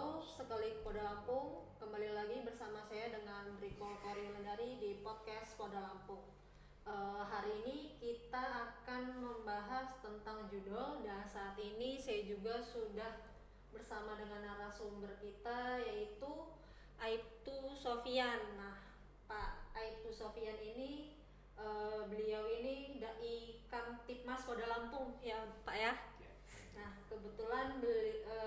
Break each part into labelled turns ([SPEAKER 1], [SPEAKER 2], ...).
[SPEAKER 1] Halo, sekali Koda Lampung, kembali lagi bersama saya dengan Riko Korilendari di podcast Koda Lampung. Hari ini kita akan membahas tentang judul, dan saat ini saya juga sudah bersama dengan narasumber kita, yaitu Aibtu Sofyan. Nah, Pak Aibtu Sofyan ini beliau ini dai Kamtipmas Koda Lampung ya Pak ya. Nah, kebetulan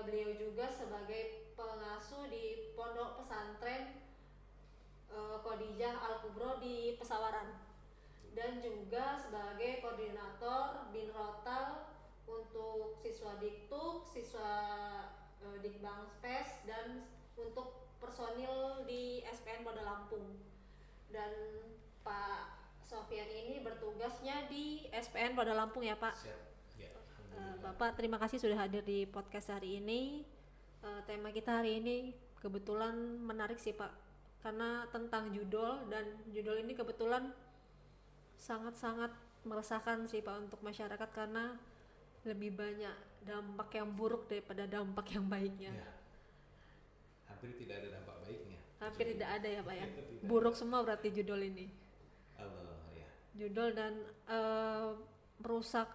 [SPEAKER 1] beliau juga sebagai pengasuh di Pondok Pesantren Khadijah Al Kubro di Pesawaran, dan juga sebagai koordinator Binrotal untuk siswa Diktuk, siswa Dikbang Spes, dan untuk personil di SPN Koda Lampung. Dan Pak Sofyan ini bertugasnya di SPN Koda Lampung ya Pak.
[SPEAKER 2] Siap. Ya,
[SPEAKER 1] Bapak, terima kasih sudah hadir di podcast hari ini. Tema kita hari ini kebetulan menarik sih Pak, karena tentang judul, dan judul ini kebetulan sangat-sangat meresahkan sih Pak untuk masyarakat, karena lebih banyak dampak yang buruk daripada dampak yang baiknya.
[SPEAKER 2] Ya. Hampir tidak ada dampak baiknya.
[SPEAKER 1] Hampir tidak ada ya Pak ya.
[SPEAKER 2] Tidak.
[SPEAKER 1] Buruk semua berarti judul ini.
[SPEAKER 2] Allah ya.
[SPEAKER 1] Judul dan merusak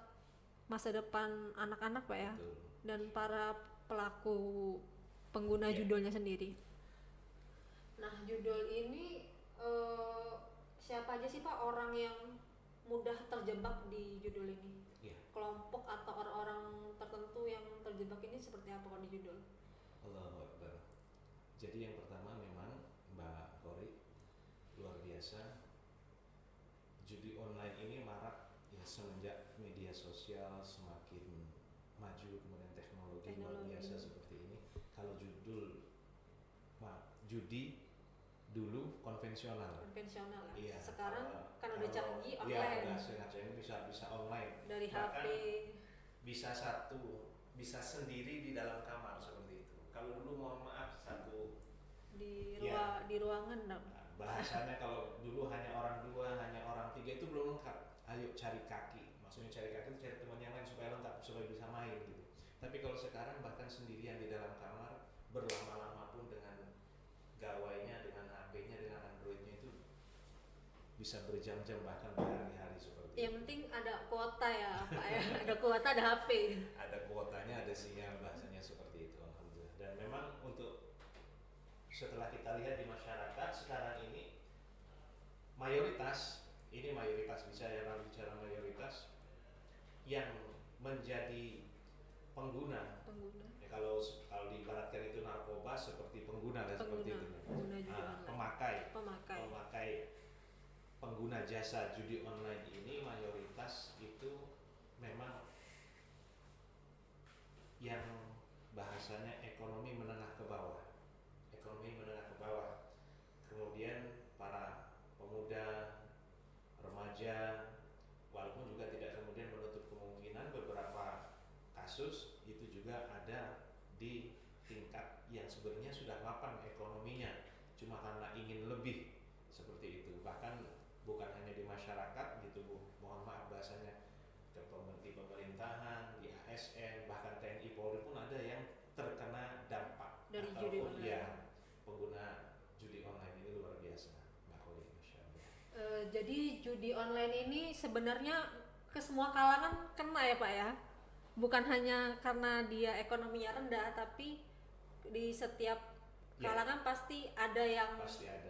[SPEAKER 1] masa depan anak-anak Pak ya.
[SPEAKER 2] Betul.
[SPEAKER 1] Dan para pelaku pengguna judulnya sendiri. Nah, judul ini siapa aja sih Pak orang yang mudah terjebak di judul ini?
[SPEAKER 2] Ya.
[SPEAKER 1] Kelompok atau orang-orang tertentu yang terjebak ini seperti apa kalau di judul?
[SPEAKER 2] Allahu Akbar. Jadi yang pertama memang Mbak Kori, luar biasa, judi online ini marak ya semenjak media sosial semakin maju, kemudian teknologi luar biasa seperti ini. Kalau judul judi dulu konvensional
[SPEAKER 1] ya.
[SPEAKER 2] Iya.
[SPEAKER 1] Sekarang kan udah canggih
[SPEAKER 2] online. Iya, udah
[SPEAKER 1] online.
[SPEAKER 2] ini bisa online.
[SPEAKER 1] Dari
[SPEAKER 2] Bahkan
[SPEAKER 1] HP.
[SPEAKER 2] bisa sendiri di dalam kamar seperti itu. Kalau dulu mohon maaf
[SPEAKER 1] di
[SPEAKER 2] ya,
[SPEAKER 1] ruangan
[SPEAKER 2] bahasanya kalau dulu hanya orang dua, hanya orang tiga itu belum lengkap. Ayo cari kaki. Maksudnya cari kaki itu cari teman yang lain supaya lengkap, supaya bisa main gitu. Tapi kalau sekarang bahkan sendirian di dalam kamar berlama-lama pun dengan gawainya, dengan HP-nya, dengan Android-nya itu bisa berjam-jam bahkan berhari-hari seperti
[SPEAKER 1] yang penting ada kuota ya Pak ya. Ada kuota, ada HP.
[SPEAKER 2] Ada kuotanya, ada sinyal, bahasanya seperti itu, alhamdulillah. Dan memang untuk setelah kita lihat di masyarakat sekarang ini mayoritas bicara mayoritas yang menjadi pengguna. Ya, kalau diibaratkan itu narkoba seperti pengguna seperti itu. Pemakai pengguna jasa judi online ini mayoritas itu memang yang bahasanya ekonomi menengah ke bawah. Kemudian para pemuda, remaja, walaupun juga tidak kemudian menutup kemungkinan beberapa kasus itu juga ada di tingkat yang sebenarnya sudah mapan ekonominya, cuma karena ingin lebih seperti itu. Bahkan bukan hanya di masyarakat gitu Bu, mohon maaf bahasanya, di pemerintahan, di ASN, bahkan TNI Polri pun ada yang terkena dampak
[SPEAKER 1] dari judi online.
[SPEAKER 2] Pengguna judi online ini luar biasa, Mbak Koli, Masya Allah.
[SPEAKER 1] Jadi judi online ini sebenarnya ke semua kalangan kena ya Pak ya, bukan hanya karena dia ekonominya rendah, tapi di setiap kalangan pasti ada yang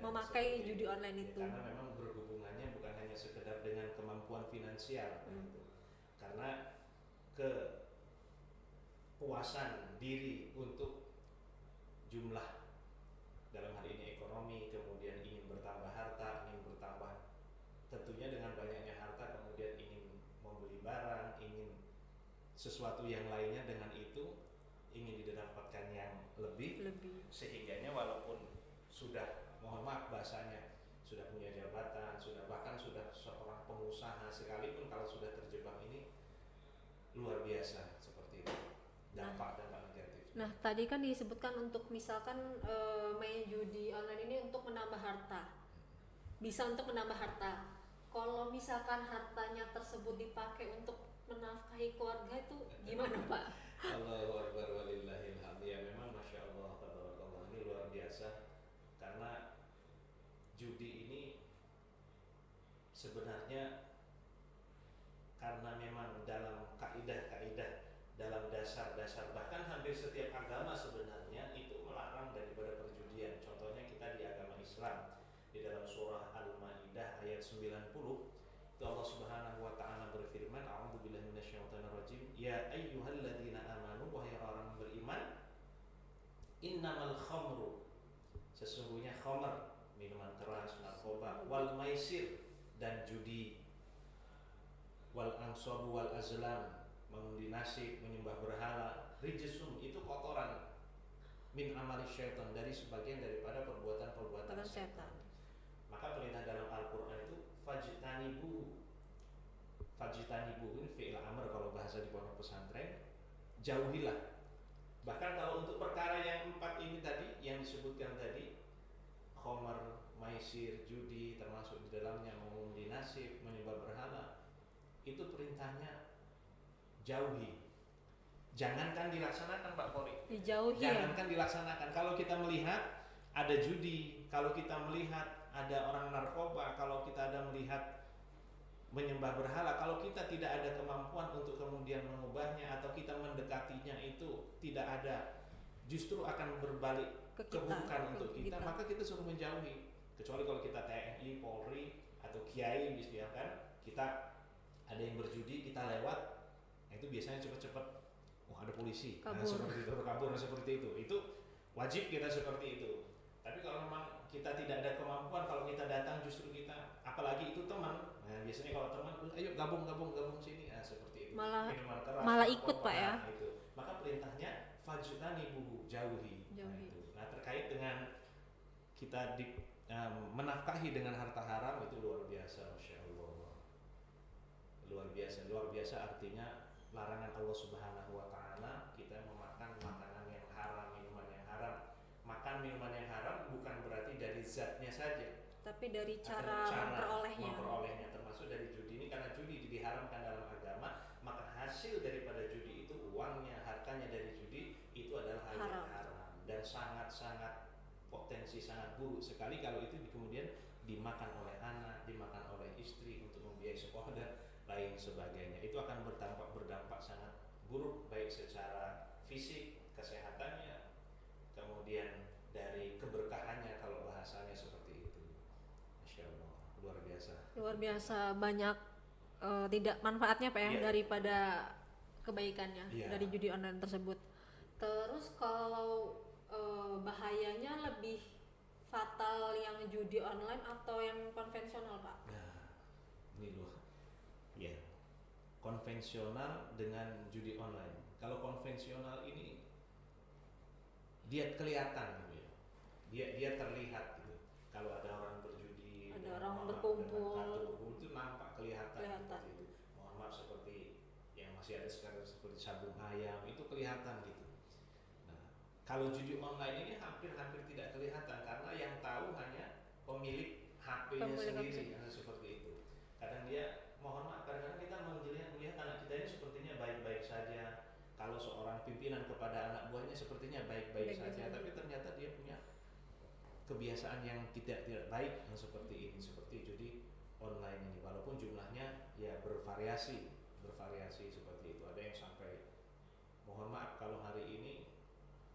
[SPEAKER 1] memakai judi online itu.
[SPEAKER 2] Karena memang berhubungannya bukan hanya sekedar dengan kemampuan finansial, karena kepuasan diri untuk jumlah, dalam hal ini ekonomi, kemudian ingin bertambah harta, tentunya dengan banyaknya harta kemudian ingin membeli barang, ingin sesuatu yang lainnya, dengan itu ingin didapatkan yang lebih. Sehingganya walaupun sudah, mohon maaf bahasanya, sudah punya jabatan, bahkan sudah seorang pengusaha sekalipun, kalau sudah terjebak ini luar biasa seperti itu dampak negatif.
[SPEAKER 1] Nah, tadi kan disebutkan untuk misalkan main judi online ini untuk menambah harta, bisa untuk menambah harta. Kalau misalkan hartanya tersebut dipakai untuk menafkahi keluarga, itu gimana Pak?
[SPEAKER 2] Allahu Akbar walillahil hamd. Ya memang Masya Allah sebenarnya karena memang dalam kaidah-kaidah, dalam dasar-dasar, bahkan hampir setiap agama sebenarnya itu melarang daripada perjudian. Contohnya kita di agama Islam, di dalam surah Al-Maidah ayat 90 itu Allah Subhanahu wa taala berfirman, a'udzubillahi minasyaitonirrajim, ya ayyuhalladzina amanu, wahai orang beriman, innamal khamru, sesungguhnya khamr, minuman keras, narkoba, wal maisir, dan judi, wal ansabu wal azlam, mengundi nasib, menyembah berhala, rijsum, itu kotoran, min amali syaitan, dari sebagian daripada perbuatan-perbuatan setan. Maka perintah dalam Al-Quran itu fajtanibu, ini fi'il amr kalau bahasa di pondok pesantren, jauhilah. Bahkan kalau untuk perkara yang 4 ini tadi, yang disebutkan tadi, khamar, maisir, judi, termasuk di dalamnya mengundi nasib, menyembah berhala, itu perintahnya jauhi. Jangankan dilaksanakan Pak Kori.
[SPEAKER 1] Dijauhi.
[SPEAKER 2] Jangankan dilaksanakan. Kalau kita melihat ada judi, kalau kita melihat ada orang narkoba, kalau kita ada melihat menyembah berhala, kalau kita tidak ada kemampuan untuk kemudian mengubahnya atau kita mendekatinya itu tidak ada, justru akan berbalik keburukan untuk kita, maka kita suruh menjauhi. Kecuali kalau kita TNI, Polri atau Kiai misalkan, kita ada yang berjudi, kita lewat, nah itu biasanya cepat-cepat, ada polisi, nah, seperti itu, kabur seperti itu wajib kita seperti itu. Tapi kalau memang kita tidak ada kemampuan, kalau kita datang justru kita, apalagi itu teman, nah biasanya kalau teman, ayo gabung sini, nah seperti itu.
[SPEAKER 1] Malah ikut Pak ya.
[SPEAKER 2] Itu. Maka perintahnya fajtanibuhu, jauhi. Nah terkait dengan kita menafkahi dengan harta haram itu luar biasa, Masya Allah. Luar biasa artinya larangan Allah Subhanahu wa taala kita memakan makanan yang haram, minuman yang haram. Makan minuman yang haram bukan berarti dari zatnya saja,
[SPEAKER 1] tapi dari cara
[SPEAKER 2] memperolehnya, termasuk dari judi ini, karena judi diharamkan dalam agama, maka hasil daripada judi itu, uangnya, hartanya dari judi itu adalah hal yang haram dan sangat-sangat potensi sangat buruk sekali kalau itu kemudian dimakan oleh anak, dimakan oleh istri untuk membiayai sekolah dan lain sebagainya. Itu akan berdampak sangat buruk, baik secara fisik, kesehatannya, kemudian dari keberkahannya kalau bahasanya seperti itu. Masya Allah, luar biasa banyak
[SPEAKER 1] tidak manfaatnya Pak ya, daripada kebaikannya dari judi online tersebut. Terus kalau bahayanya lebih fatal yang judi online atau yang konvensional Pak?
[SPEAKER 2] Nah, ini loh ya, konvensional dengan judi online. Kalau konvensional ini dia kelihatan gitu ya, dia terlihat gitu. Kalau ada orang berjudi,
[SPEAKER 1] ada orang berkumpul
[SPEAKER 2] itu nampak kelihatan. Gitu. Mohon maaf, seperti yang masih ada sekarang seperti sabung ayam itu kelihatan gitu. Nah, kalau judi online ini hampir tidak kelihatan karena yang tahu hanya pemilik HP-nya sendiri, seperti itu. Kadang dia, mohon maaf, kadang-kadang kita melihat anak kita ini sepertinya baik-baik saja. Kalau seorang pimpinan kepada anak buahnya sepertinya baik-baik saja, tapi ternyata dia punya kebiasaan yang tidak baik yang seperti ini, seperti judi online ini. Walaupun jumlahnya ya bervariasi seperti itu. Ada yang sampai, mohon maaf kalau hari ini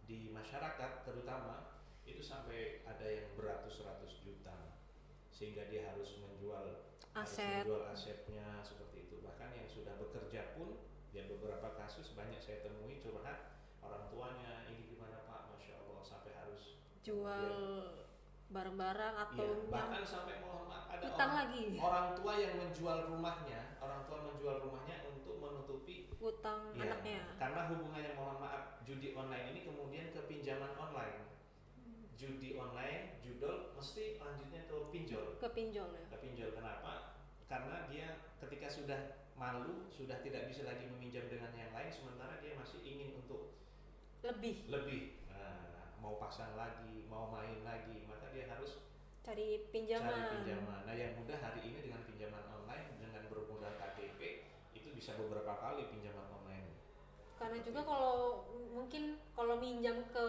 [SPEAKER 2] di masyarakat terutama itu sampai ada yang beratus-ratus juta, sehingga dia harus menjual asetnya seperti itu. Bahkan yang sudah bekerja pun, ya beberapa kasus banyak saya temui curhat, orang tuanya ini gimana Pak, Masya Allah, sampai harus
[SPEAKER 1] jual barang-barang atau
[SPEAKER 2] bahkan sampai, mohon maaf, ada orang tua yang menjual rumahnya untuk menutupi
[SPEAKER 1] utang anaknya.
[SPEAKER 2] Karena hubungannya, mohon maaf, judi online ini kemudian ke pinjaman online. Judi online, judol, mesti lanjutnya ke pinjol.
[SPEAKER 1] Ke pinjol.
[SPEAKER 2] Kenapa? Karena dia ketika sudah malu, sudah tidak bisa lagi meminjam dengan yang lain, sementara dia masih ingin untuk lebih. Mau pasang lagi, mau main lagi, maka dia harus
[SPEAKER 1] cari pinjaman.
[SPEAKER 2] Nah, yang mudah hari ini dengan pinjaman online, dengan bermodal KTP, itu bisa beberapa kali pinjaman online.
[SPEAKER 1] Karena juga kalau mungkin kalau minjam ke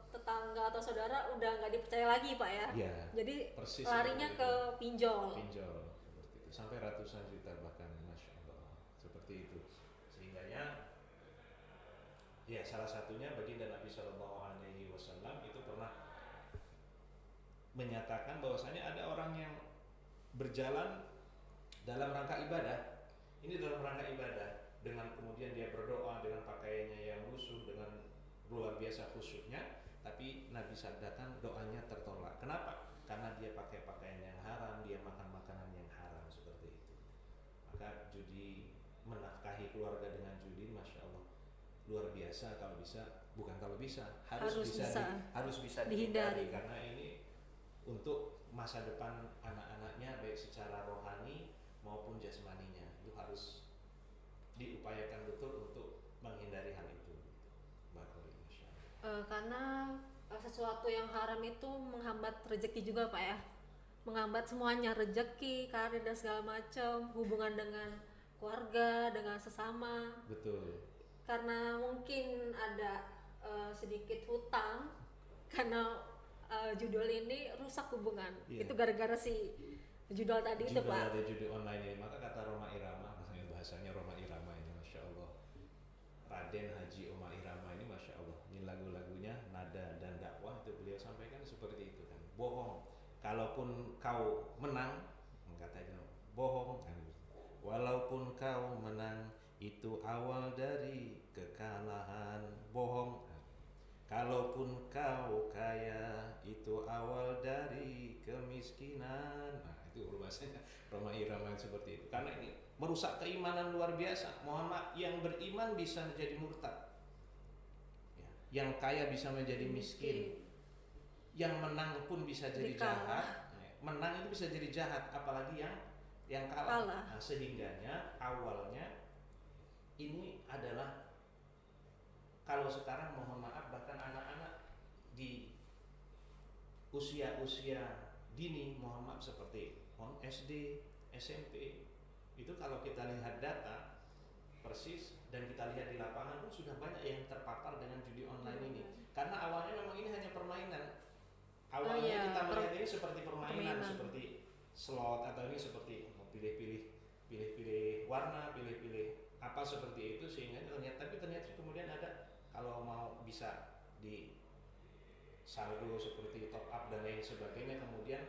[SPEAKER 1] tetangga atau saudara udah nggak dipercaya lagi Pak ya. Jadi larinya ke pinjol.
[SPEAKER 2] Seperti itu. itu, sampai ratusan juta bahkan, masya Allah, seperti itu. Sehingga ya salah satunya baginda Nabi Shallallahu Alaihi Wasallam itu pernah menyatakan bahwasanya ada orang yang berjalan dalam rangka ibadah, ini dalam rangka ibadah, dengan kemudian dia berdoa dengan pakaiannya yang lusuh, dengan luar biasa khusyuknya, tapi Nabi sabdakan doanya tertolak. Kenapa? Karena dia pakai pakaian yang haram, dia makan makanan yang haram, seperti itu. Maka judi, menafkahi keluarga dengan judi, masya Allah, luar biasa. Kalau bisa, bukan kalau bisa, harus bisa dihindari, karena ini untuk masa depan anak-anaknya, baik secara rohani maupun jasmaninya, itu harus diupayakan betul untuk menghindari hal itu.
[SPEAKER 1] Karena sesuatu yang haram itu menghambat rezeki juga Pak ya, menghambat semuanya, rezeki, karir dan segala macam, hubungan dengan keluarga, dengan sesama.
[SPEAKER 2] Betul.
[SPEAKER 1] Karena mungkin ada sedikit hutang karena judul ini rusak hubungan. Itu gara-gara si judul tadi itu Pak.
[SPEAKER 2] Ada judul online ini. Maka kata Roma Irama, bahasanya Roma Irama ini, masya Allah, Raden Haji Oma Irama ini, masya Allah, ini lagu-lagunya, nada dan dakwah itu beliau sampaikan seperti itu kan. Bohong, kalaupun kau menang, katanya bohong kan. Walaupun kau menang, itu awal dari kekalahan. Bohong, kalaupun kau kaya, itu awal dari kemiskinan. Nah, itu bahasanya Roma Irama seperti itu. Karena ini merusak keimanan luar biasa. Mohon maaf, yang beriman bisa menjadi murtad, ya, yang kaya bisa menjadi miskin, yang menang pun bisa jadi jahat. Menang itu bisa jadi jahat, apalagi yang kalah. Nah, sehingganya awalnya ini adalah, kalau sekarang mohon maaf, bahkan anak-anak di usia-usia dini, mohon maaf, seperti SD, SMP, itu kalau kita lihat data persis dan kita lihat di lapangan pun sudah banyak yang terpapar dengan judi online ini. Karena awalnya memang ini hanya permainan. Awalnya kita melihat ini seperti permainan, seperti slot, atau ini seperti pilih-pilih warna, pilih-pilih apa seperti itu, sehingga ternyata kemudian ada, kalau mau bisa di saldo seperti top up dan lain sebagainya, kemudian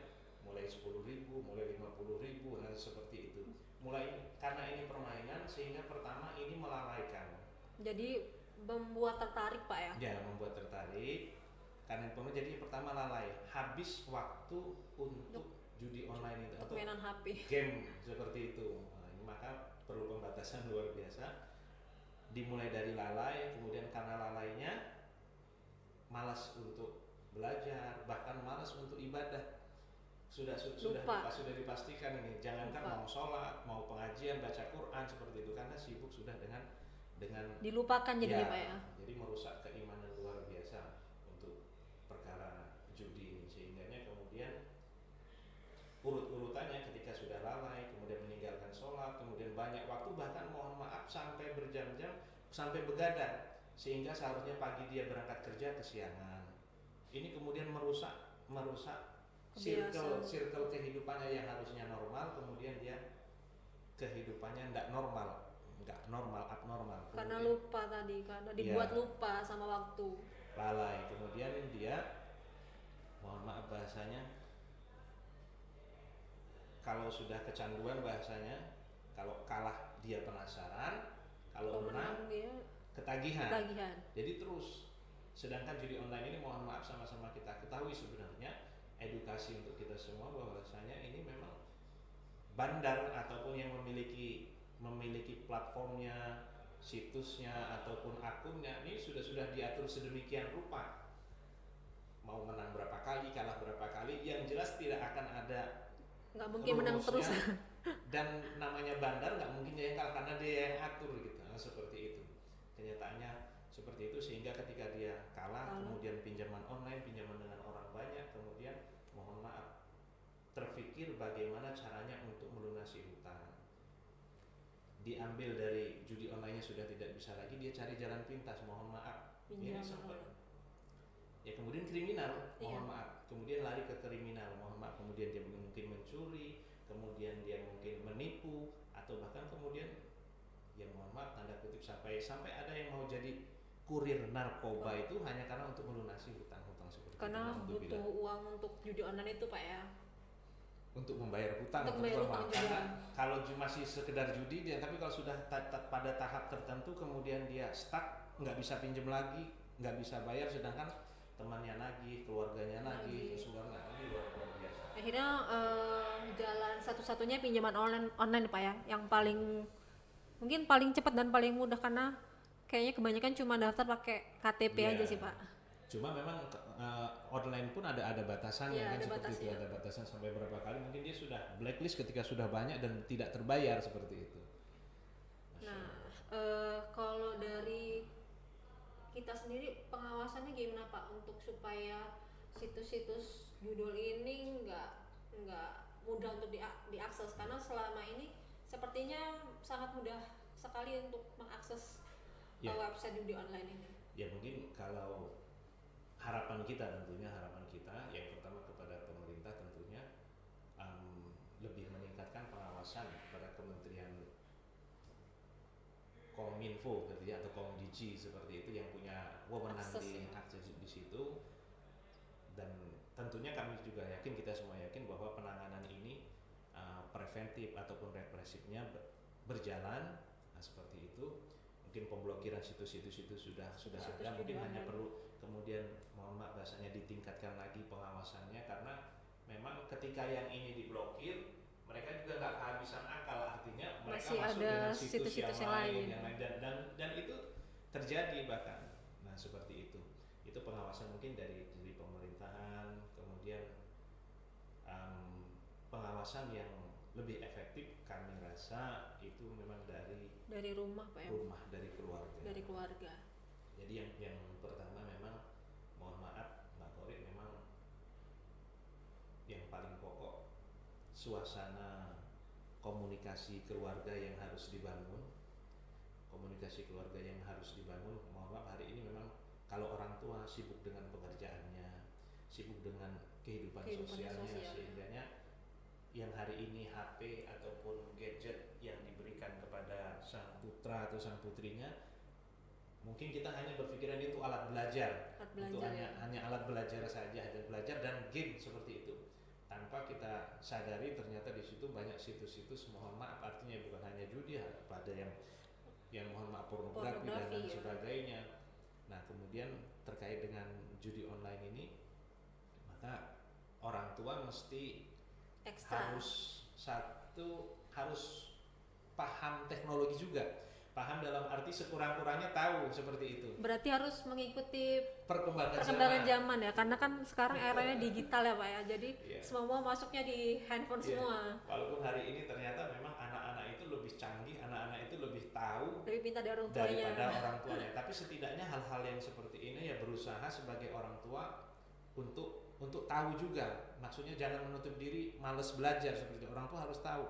[SPEAKER 2] mulai 10.000, mulai 50.000, nah seperti itu. Mulai karena ini permainan, sehingga pertama ini melalaikan.
[SPEAKER 1] Jadi membuat tertarik Pak ya?
[SPEAKER 2] Ya, membuat tertarik. Karena jadi pertama lalai, habis waktu untuk judi online itu, atau
[SPEAKER 1] mainan HP,
[SPEAKER 2] game seperti itu. Nah, maka perlu pembatasan luar biasa. Dimulai dari lalai, kemudian karena lalainya malas untuk belajar, bahkan malas untuk ibadah. Sudah dipastikan ini, jangankan mau sholat, mau pengajian, baca Quran seperti itu, karena sibuk sudah dengan
[SPEAKER 1] dilupakan jadi Pak ya.
[SPEAKER 2] Jadi merusak keimanan luar biasa untuk perkara judi ini, sehingganya kemudian urut-urutannya ketika sudah lalai, kemudian meninggalkan sholat, kemudian banyak waktu, bahkan mohon maaf sampai berjam-jam, sampai begadang, sehingga seharusnya pagi dia berangkat kerja kesiangan. Ini kemudian merusak circle kehidupannya yang harusnya normal, kemudian dia kehidupannya tidak normal, abnormal.
[SPEAKER 1] Karena lupa tadi, karena dibuat lupa sama waktu.
[SPEAKER 2] Lalai, kemudian dia, mohon maaf bahasanya, kalau sudah kecanduan bahasanya, kalau kalah dia penasaran, kalau menang dia ketagihan. Jadi terus. Sedangkan judi online ini, mohon maaf, sama-sama kita ketahui sebenarnya, edukasi untuk kita semua bahwasanya ini memang bandar ataupun yang memiliki platformnya, situsnya ataupun akunnya, ini sudah diatur sedemikian rupa. Mau menang berapa kali, kalah berapa kali, yang jelas tidak akan ada,
[SPEAKER 1] nggak mungkin menang terus.
[SPEAKER 2] Dan namanya bandar nggak mungkin dia yang kalah, karena dia yang atur gitu. Nah, seperti itu kenyataannya, seperti itu. Sehingga ketika dia kalah, kemudian pinjaman online, pinjaman dengan orang banyak, kemudian mohon maaf terfikir bagaimana caranya untuk melunasi hutang. Diambil dari judi online-nya sudah tidak bisa lagi, dia cari jalan pintas, mohon maaf. Ini sempat ya, kemudian kriminal, mohon maaf, kemudian lari ke kriminal, mohon maaf, kemudian dia mungkin mencuri, kemudian dia mungkin menipu, atau bahkan kemudian ya mohon maaf tanda kutip sampai ada yang mau jadi kurir narkoba itu hanya karena untuk melunasi hutang-hutang seperti
[SPEAKER 1] Karena
[SPEAKER 2] itu.
[SPEAKER 1] butuh uang untuk judi online itu Pak ya.
[SPEAKER 2] Untuk membayar hutang
[SPEAKER 1] Untuk membayar
[SPEAKER 2] terutama.
[SPEAKER 1] hutang
[SPEAKER 2] Karena
[SPEAKER 1] juga.
[SPEAKER 2] kalau masih sekedar judi dia, tapi kalau sudah pada tahap tertentu kemudian dia stuck, nggak bisa pinjam lagi, nggak bisa bayar, sedangkan temannya nagih, keluarganya nagih, semuanya nagih, luar biasa.
[SPEAKER 1] Akhirnya jalan satu-satunya pinjaman online Pak ya, yang mungkin paling cepat dan paling mudah, karena kayaknya kebanyakan cuma daftar pakai KTP aja sih Pak.
[SPEAKER 2] Cuma memang online pun ada batasannya kan,
[SPEAKER 1] ada
[SPEAKER 2] seperti
[SPEAKER 1] batasnya.
[SPEAKER 2] itu, ada batasan sampai berapa kali mungkin dia sudah blacklist ketika sudah banyak dan tidak terbayar seperti itu.
[SPEAKER 1] Nah, kalau dari kita sendiri pengawasannya gimana Pak untuk supaya situs-situs judul ini nggak mudah untuk diakses, karena selama ini sepertinya sangat mudah sekali untuk mengakses website judi online ini.
[SPEAKER 2] Ya mungkin kalau harapan kita yang pertama kepada pemerintah tentunya lebih meningkatkan pengawasan kepada Kementerian Kominfo atau Komdigi seperti itu, yang punya wewenang di akses di situ. Dan tentunya kami juga yakin, kita semua yakin bahwa penanganan ini preventif ataupun represifnya berjalan. Nah, seperti itu. Mungkin pemblokiran situs-situs itu sudah ada, mungkin hanya perlu kemudian mohon maaf bahasanya ditingkatkan lagi pengawasannya, karena memang ketika yang ini diblokir mereka juga nggak kehabisan akal, artinya mereka
[SPEAKER 1] masih
[SPEAKER 2] masuk
[SPEAKER 1] ada
[SPEAKER 2] dengan situs
[SPEAKER 1] yang lain.
[SPEAKER 2] Dan itu terjadi bahkan. Nah seperti itu pengawasan mungkin dari pemerintahan, kemudian pengawasan yang lebih efektif kami rasa itu memang dari
[SPEAKER 1] rumah Pak ya.
[SPEAKER 2] Dari keluarga. Jadi yang pertama memang mohon maaf Mbak Kori, memang yang paling pokok suasana komunikasi keluarga yang harus dibangun. Mohon maaf hari ini memang kalau orang tua sibuk dengan pekerjaannya, sibuk dengan kehidupan sosialnya, sehingga yang hari ini HP ataupun gadget yang diberikan kepada sang putra atau sang putrinya, mungkin kita hanya berpikiran itu alat belajar, untuk hanya alat belajar saja, ada belajar dan game seperti itu, tanpa kita sadari ternyata di situ banyak situs-situs mohon maaf, artinya bukan hanya judi, pada yang mohon maaf pornografi dan lain sebagainya. Nah kemudian terkait dengan judi online ini, maka orang tua mesti harus paham teknologi juga, paham dalam arti sekurang-kurangnya tahu seperti itu.
[SPEAKER 1] Berarti harus mengikuti
[SPEAKER 2] perkembangan
[SPEAKER 1] zaman ya, karena kan sekarang eranya digital ya Pak ya, jadi semua masuknya di handphone semua.
[SPEAKER 2] Walaupun hari ini ternyata memang anak-anak itu lebih canggih, anak-anak itu lebih tahu,
[SPEAKER 1] lebih pintar dari
[SPEAKER 2] daripada orang tuanya. Tapi setidaknya hal-hal yang seperti ini ya berusaha sebagai orang tua untuk tahu juga. Maksudnya jangan menutup diri, malas belajar seperti itu. Orang tua harus tahu,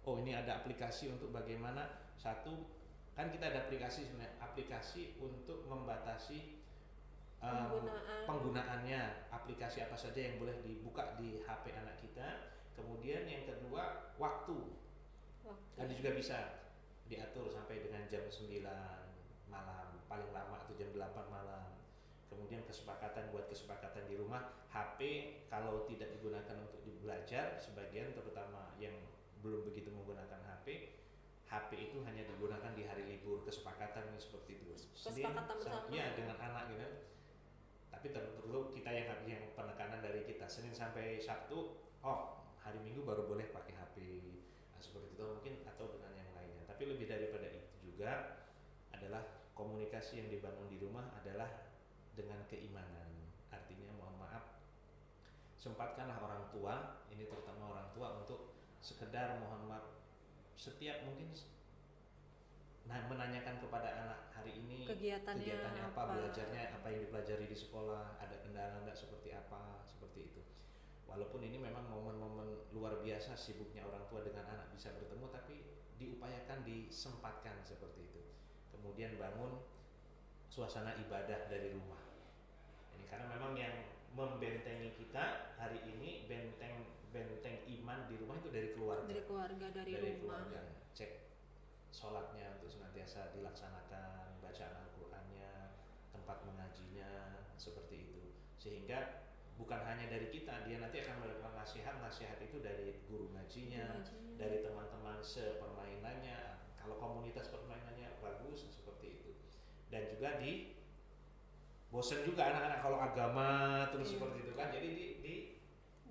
[SPEAKER 2] oh ini ada aplikasi untuk bagaimana, satu kan kita ada aplikasi sebenarnya, aplikasi untuk membatasi penggunaannya, aplikasi apa saja yang boleh dibuka di HP anak kita. Kemudian yang kedua waktu. Ada juga bisa diatur sampai dengan jam 9 malam, paling lama atau jam 8 malam. Kemudian kesepakatan di rumah, HP kalau tidak digunakan untuk belajar, sebagian terutama yang belum begitu menggunakan HP itu hanya digunakan di hari libur, kesepakatan seperti itu.
[SPEAKER 1] Kesepakatan bersama.
[SPEAKER 2] Ya dengan anak gitu. Tapi perlu kita yang penekanan dari kita, Senin sampai Sabtu, hari Minggu baru boleh pakai HP. Nah, seperti itu mungkin, atau dengan yang lainnya. Tapi lebih daripada itu juga adalah komunikasi yang dibangun di rumah adalah dengan keimanan. Artinya mohon maaf, sempatkanlah orang tua, ini terutama orang tua, untuk sekedar mohon maaf setiap mungkin menanyakan kepada anak hari ini kegiatannya apa, belajarnya apa, yang dipelajari di sekolah, ada kendala enggak, seperti apa, seperti itu. Walaupun ini memang momen-momen luar biasa sibuknya orang tua dengan anak bisa bertemu, tapi diupayakan, disempatkan seperti itu. Kemudian bangun suasana ibadah dari rumah. Ini karena memang yang membentengi kita hari ini, benteng benteng iman di rumah itu dari keluarga.
[SPEAKER 1] Dari rumah.
[SPEAKER 2] Keluarga. Cek sholatnya untuk senantiasa dilaksanakan, bacaan Al-Qur'annya, tempat mengajinya, seperti itu. Sehingga bukan hanya dari kita, dia nanti akan mendapatkan nasihat itu dari guru ngajinya, dari teman-teman sepermainannya. Kalau komunitas permainannya bagus, seperti itu. Dan juga bosen juga anak-anak kalau agama terus seperti itu kan. Jadi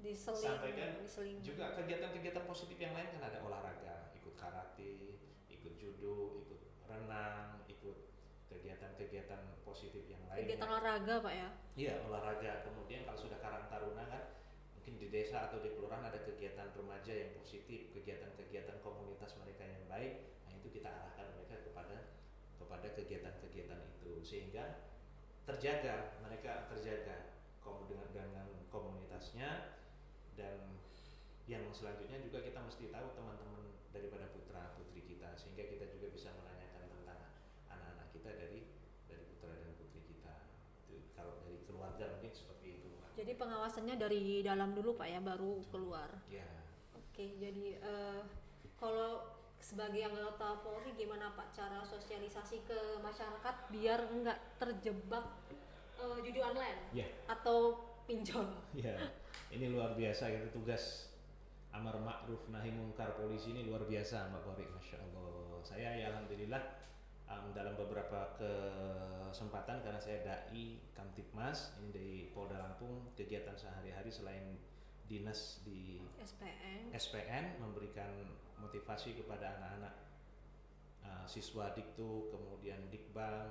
[SPEAKER 2] disampaikan juga kegiatan-kegiatan positif yang lain, kan ada olahraga, ikut karate, ikut judo, ikut renang, ikut kegiatan-kegiatan positif yang lain.
[SPEAKER 1] Kegiatan olahraga Pak ya?
[SPEAKER 2] Iya, olahraga. Kemudian kalau sudah Karang Taruna kan, mungkin di desa atau di kelurahan ada kegiatan remaja yang positif, kegiatan-kegiatan komunitas mereka yang baik. Nah itu kita arahkan mereka kepada kegiatan-kegiatan itu, sehingga mereka terjaga dengan komunitasnya. Dan yang selanjutnya juga kita mesti tahu teman-teman daripada putra putri kita, sehingga kita juga bisa menanyakan tentang anak-anak kita dari putra dan putri kita. Itu kalau dari keluarga mungkin seperti itu Pak.
[SPEAKER 1] Jadi pengawasannya dari dalam dulu Pak ya, baru keluar.
[SPEAKER 2] Ya.
[SPEAKER 1] Oke, jadi kalau sebagai anggota Polri gimana Pak cara sosialisasi ke masyarakat biar nggak terjebak judi online atau pinjol?
[SPEAKER 2] Ya, ini luar biasa itu tugas amar ma'ruf nahi mungkar polisi ini luar biasa Mbak Kori, Masya Allah. Saya ya alhamdulillah dalam beberapa kesempatan, karena saya dai Kamtibmas ini di Polda Lampung, kegiatan sehari-hari selain dinas di SPN memberikan motivasi kepada anak-anak siswa Diktu, kemudian Dikbang,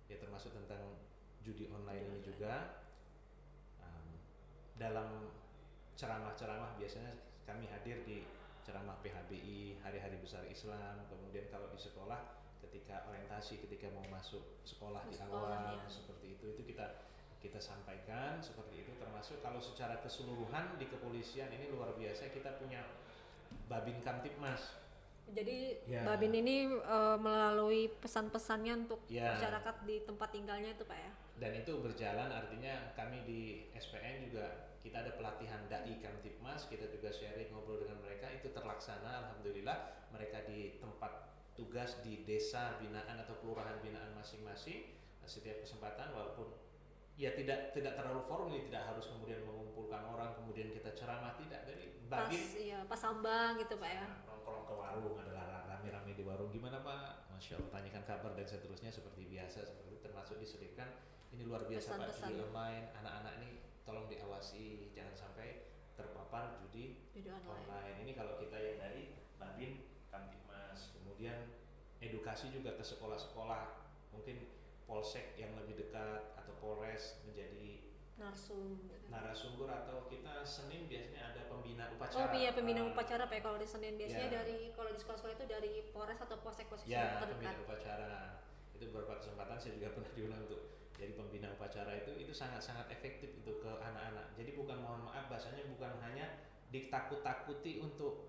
[SPEAKER 2] ya termasuk tentang judi online ini juga. Dalam ceramah-ceramah biasanya kami hadir di ceramah PHBI, hari-hari besar Islam. Kemudian kalau di sekolah ketika orientasi, ketika mau masuk sekolah di awal, seperti itu kita sampaikan seperti itu. Termasuk kalau secara keseluruhan di kepolisian ini luar biasa, kita punya Babin Kamtibmas.
[SPEAKER 1] Jadi Babin ini melalui pesan-pesannya untuk masyarakat di tempat tinggalnya itu Pak ya?
[SPEAKER 2] Dan itu berjalan, artinya kami di SPN juga kita ada pelatihan dai Kamtibmas, kita juga sharing, ngobrol dengan mereka, itu terlaksana alhamdulillah. Mereka di tempat tugas di desa binaan atau kelurahan binaan masing-masing, setiap kesempatan, walaupun ya tidak terlalu formal, tidak harus kemudian mengumpulkan orang kemudian kita ceramah, tidak. Dari Babin
[SPEAKER 1] pas sambang gitu Pak ya,
[SPEAKER 2] nongkrong ke warung, adalah rame-rame di warung, gimana Pak, Masya Allah, tanyakan kabar dan seterusnya seperti biasa. Seperti itu termasuk diselipkan, ini luar biasa Pak, judi online, anak-anak ini tolong diawasi jangan sampai terpapar judi online. Ini kalau kita yang dari Babin Kamtibmas. Kemudian edukasi juga ke sekolah-sekolah, mungkin polsek yang lebih dekat atau polres menjadi narasumber, atau kita Senin biasanya ada pembina upacara.
[SPEAKER 1] Oh iya, pembina upacara Pak, kalau di Senin biasanya kalau di sekolah-sekolah itu dari polres atau polsek terdekat.
[SPEAKER 2] Pembina upacara itu beberapa kesempatan saya juga pernah diundang untuk jadi pembina upacara. Itu sangat-sangat efektif itu ke anak-anak. Jadi bukan, mohon maaf bahasanya, bukan hanya ditakuti untuk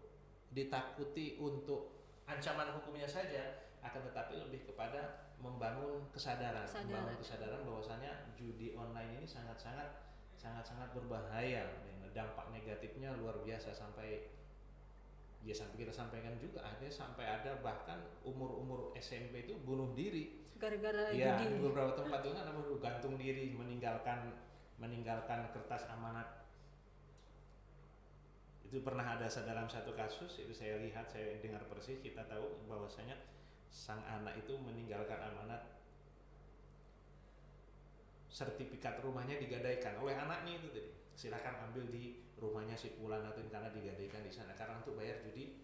[SPEAKER 2] ancaman hukumnya saja, akan tetapi lebih kepada membangun kesadaran bahwasanya judi online ini sangat berbahaya. Dampak negatifnya luar biasa, sampai kita sampaikan juga, akhirnya sampai ada bahkan umur SMP itu bunuh diri
[SPEAKER 1] gara-gara
[SPEAKER 2] judi.
[SPEAKER 1] Di
[SPEAKER 2] beberapa tempat itu kan gantung diri, meninggalkan kertas amanat. Itu pernah ada dalam satu kasus, itu saya lihat, saya dengar persis, kita tahu bahwasanya sang anak itu meninggalkan amanat, sertifikat rumahnya digadaikan oleh anaknya itu tadi. Silakan ambil di rumahnya si fulan atau karena digadaikan di sana karena untuk bayar judi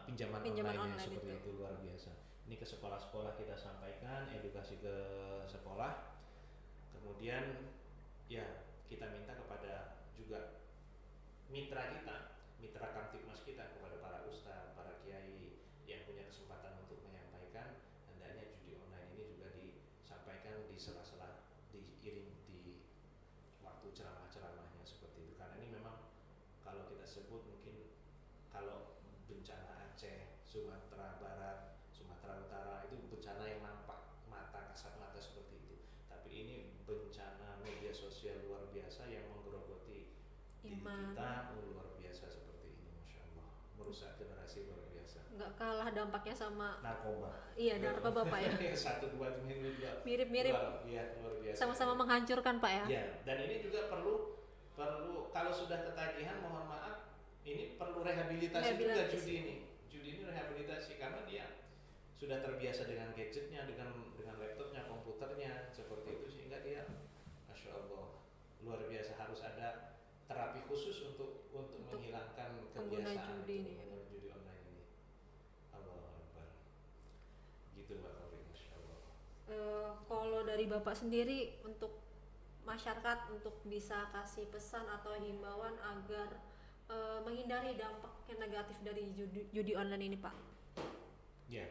[SPEAKER 2] pinjaman online seperti itu. Luar biasa. Ini ke sekolah-sekolah kita sampaikan, edukasi ke sekolah. Kemudian ya kita minta kepada juga mitra Kamtibmas kita, kepada para ustadz, para kiai yang punya kesempatan untuk menyampaikan, hendaknya judi online ini juga disampaikan di sela-sela, diiring di waktu ceramah-ceramahnya seperti itu. Karena ini memang kalau kita sebut, mungkin kalau bencana Aceh, Sumatera Barat, Sumatera Utara itu bencana yang nampak kasat mata seperti itu. Tapi ini bencana media sosial luar biasa yang menggerogoti di kita luar biasa seperti ini, masya Allah, merusak generasi luar biasa.
[SPEAKER 1] Nggak kalah dampaknya sama
[SPEAKER 2] Narkoba.
[SPEAKER 1] iya narkoba Pak ya.
[SPEAKER 2] Satu dua juga
[SPEAKER 1] Mirip-mirip.
[SPEAKER 2] Luar biasa.
[SPEAKER 1] Sama-sama menghancurkan Pak ya.
[SPEAKER 2] Ya, dan ini juga perlu kalau sudah ketagihan, mohon maaf, ini perlu rehabilitasi juga judi ini. Judi ini rehabilitasi karena dia sudah terbiasa dengan gadgetnya, dengan laptopnya, komputernya seperti itu, sehingga dia, masya Allah, luar biasa, harus ada terapi khusus untuk menghilangkan kebiasaan
[SPEAKER 1] judi
[SPEAKER 2] judi online ini. Allah Akbar. Gitu Mbak Kopi, masya Allah.
[SPEAKER 1] Kalau dari Bapak sendiri untuk masyarakat untuk bisa kasih pesan atau himbauan agar menghindari dampak yang negatif dari judi online ini Pak.
[SPEAKER 2] Ya.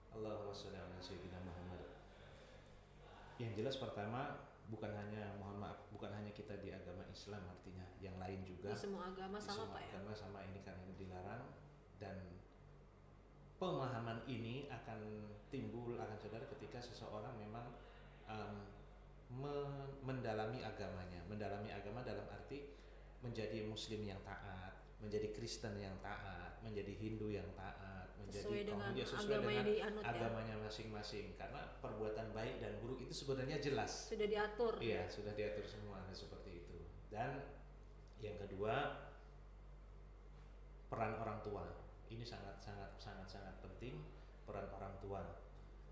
[SPEAKER 2] Allahumma sholli ala sayyidina Muhammad. Yang jelas pertama, bukan hanya, mohon maaf, bukan hanya kita di agama Islam, artinya yang lain juga.
[SPEAKER 1] Di semua agama sama Pak ya.
[SPEAKER 2] Agama sama ini karena ini dilarang, dan pemahaman ini akan timbul, akan sadar ketika seseorang memang mendalami agamanya. Mendalami agama dalam arti menjadi muslim yang taat, menjadi Kristen yang taat, menjadi Hindu yang taat,
[SPEAKER 1] sesuai dengan
[SPEAKER 2] agamanya masing-masing. Karena perbuatan baik dan buruk itu sebenarnya jelas.
[SPEAKER 1] Sudah diatur.
[SPEAKER 2] Iya, sudah diatur semua, seperti itu. Dan yang kedua, peran orang tua. Ini sangat penting, peran orang tua.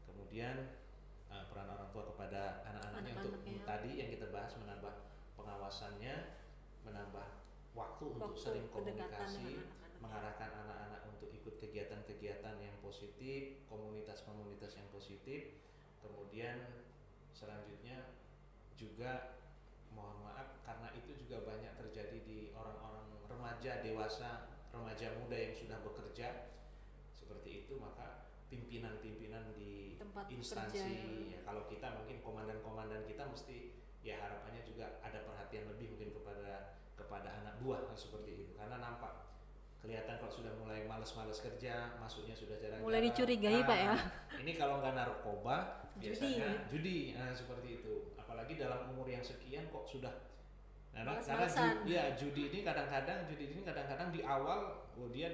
[SPEAKER 2] Kemudian peran orang tua kepada anak-anaknya untuk tadi yang kita bahas, menambah pengawasannya, menambah waktu untuk sering komunikasi, mengarahkan anak-anak untuk ikut kegiatan-kegiatan yang positif, komunitas-komunitas yang positif. Kemudian selanjutnya juga, mohon maaf, karena itu juga banyak terjadi di orang-orang remaja, dewasa, remaja muda yang sudah bekerja seperti itu, maka pimpinan-pimpinan di tempat instansi ya, kalau kita mungkin komandan-komandan kita mesti ya harapannya juga ada perhatian lebih mungkin kepada anak buah seperti itu, karena nampak kelihatan kalau sudah mulai malas-malas kerja, masuknya sudah jarang-jarang,
[SPEAKER 1] mulai dicurigai Pak ya.
[SPEAKER 2] Ini kalau nggak narkoba biasanya judi seperti itu, apalagi dalam umur yang sekian kok sudah. Karena judi ini kadang-kadang di awal dia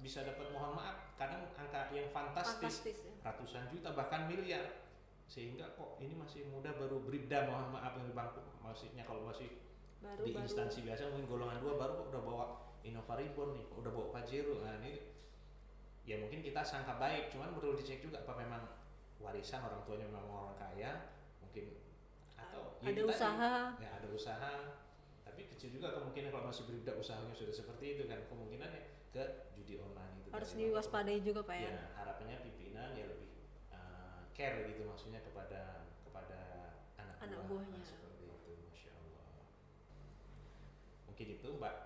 [SPEAKER 2] bisa dapat, mohon maaf, kadang angka yang fantastis ya. Ratusan juta bahkan miliar, sehingga kok ini masih muda baru bribda, mohon maaf, yang di bangku, maksudnya kalau masih di instansi biasa mungkin golongan 2 baru kok udah bawa Innova Reborn nih, kok udah bawa Pajero. Nah ini ya mungkin kita sangka baik, cuman perlu dicek juga apa memang warisan orang tuanya memang orang kaya mungkin, atau
[SPEAKER 1] ada usaha.
[SPEAKER 2] Ya ada usaha, tapi kecil juga kemungkinan kalau masih beribda usahanya sudah seperti itu kan, kemungkinannya ke judi online itu
[SPEAKER 1] harus diwaspadai juga Pak ya.
[SPEAKER 2] Harapannya pimpinan ya lebih care gitu, maksudnya kepada anak buahnya seperti itu, masya Allah. Mungkin itu Mbak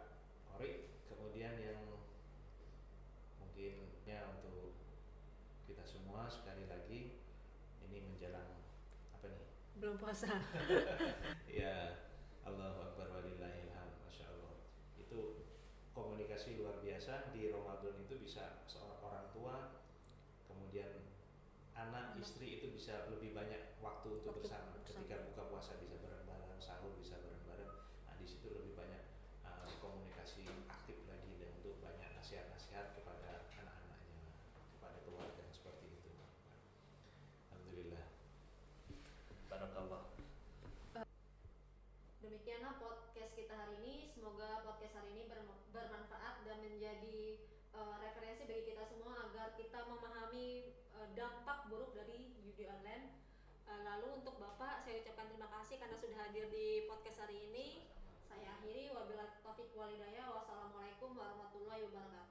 [SPEAKER 2] Kori. Kemudian yang mungkinnya untuk kita semua, sekali lagi ini menjelang apa nih?
[SPEAKER 1] Belum puasa.
[SPEAKER 2] Ya, Allahu Akbar walillahilham, masya Allah. Itu komunikasi luar biasa di Ramadan itu, bisa seorang orang tua, kemudian anak, istri itu bisa lebih banyak waktu untuk bersama. Ketika buka puasa bisa bareng-bareng, sahur bisa bareng-bareng. Nah di situ lebih banyak komunikasi aktif lagi, dan untuk banyak nasihat-nasihat kepada anak-anaknya, kepada keluarga, seperti itu. Alhamdulillah. Barakallah.
[SPEAKER 1] Demikianlah podcast kita hari ini. Semoga podcast hari ini bermanfaat dan menjadi referensi bagi kita semua agar kita memahami dampak buruk dari judi online. Lalu untuk Bapak saya ucapkan terima kasih karena sudah hadir di podcast hari ini. Saya akhiri, wabillahi taufiq wal hidayah. Wassalamualaikum warahmatullahi wabarakatuh.